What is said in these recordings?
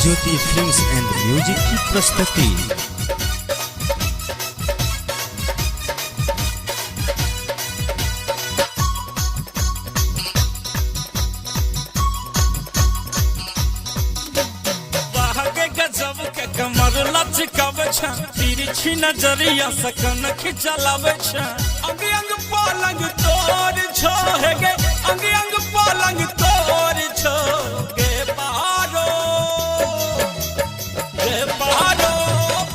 Jyoti films and music की प्रस्तुति। कमर लचकावे छ तिरछी नजरिया सकन खिचलावे छ अंग अंग पलंग तोर छो हे गे अंग अंग पलंग तोर छो गे पारो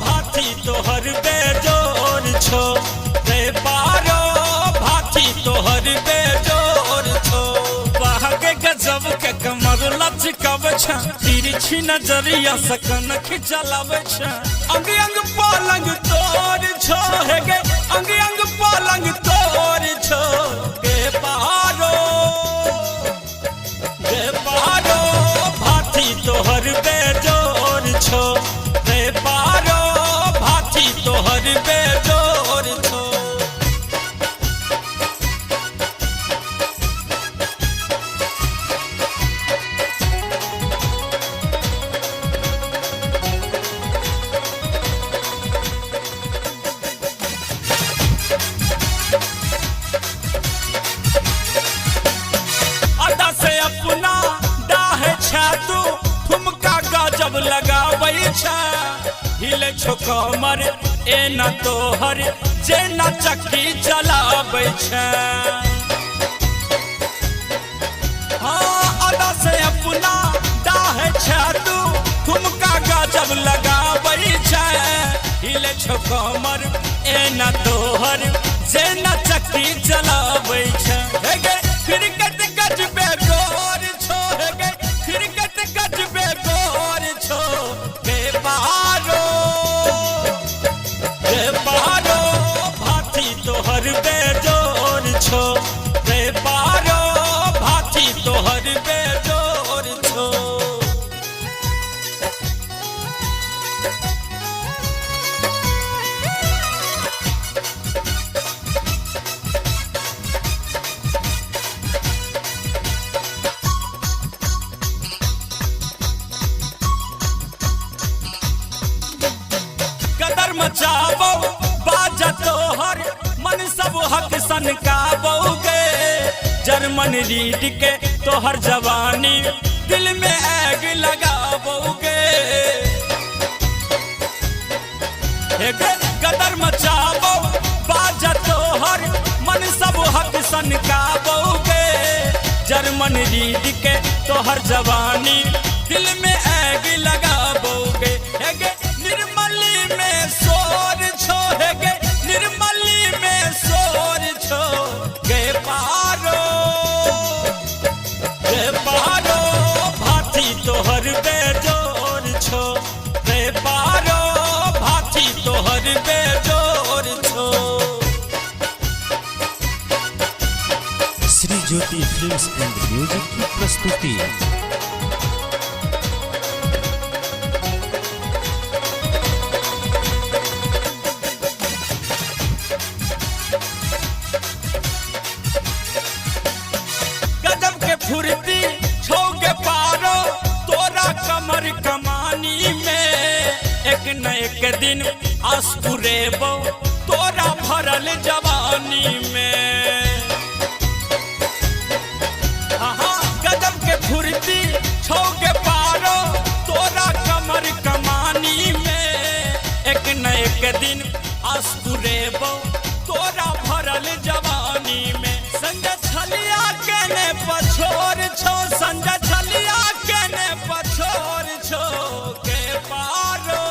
भाती तोहर बेजोर छो गे पारो भाती तोहर बेजोर छो बाहके गजब के कमर लचकावे छ तिरछी नजरिया सकन खिचलावे छ अंग अंग पलंग तोर छो हे गे अंग अंग पलंग तोर छो गे पारो भाती तोहर बेजोर छो गे पारो भाती तोहर बेजोर छो। अपना डाहे छातू ठुमका गजब लगावे छ हिले छो कमर ए न तोहर जे न चक्की चलावे छ। हाँ अदा से अपना डाहे छातू ठुमका गजब लगावे छ हिले छो कमर ए न तोहर जे न चक्की चलावे छ। हे गे क्रिकेट गजबे गोर छो हे गे क्रिकेट गजबे गोर छो गे पारो भाती तोहर बेजोर छो गे पारो भाती तोहर बेजोर छो। कदर मचाबो बाजा तोहर मन सब हक सनकाबोगे जर्मन रीड के तोहर जवानी दिल में आग लगाबोगे। कदर मचाबो बाजा तोहर मन सब हक सनकाबोगे जर्मन रीड के तोहर जवानी दिल में आग लगाबोगे। निर्मली में सोर छो हे गे निर्मली में सोर छो गे पारो भाती तोहर बेजोर छो गे पारो भाती तोहर बेजोर छो। Shri Jyoti films and music की प्रस्तुति। फुर्ती छोगे पारो तोरा कमर कमानी में एक न एक दिन आसुरेबो तोरा भरल जवानी में। गजब के फुर्ती छोगे पारो तोरा कमर कमानी में एक न एक दिन आसुरेबो तोरा भरल जवानी में। संजय छलिया केने पछोर छो संजय छलिया केने पछोर छो गे पारो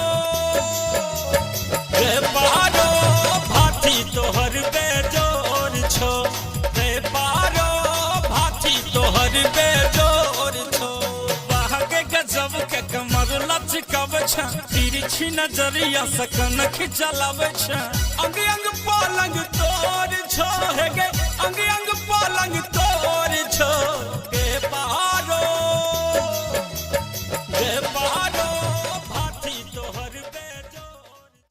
भाती तोहर बेजोर छो गे पारो भाती तोहर बेजोर छो। बाहके गजब के कमर लचकावे छ तिरछी नजरिया सकन खिचलावे छ अंग अंग पलंग तोर छो हे गे अंग अंग पलंग तोर छो।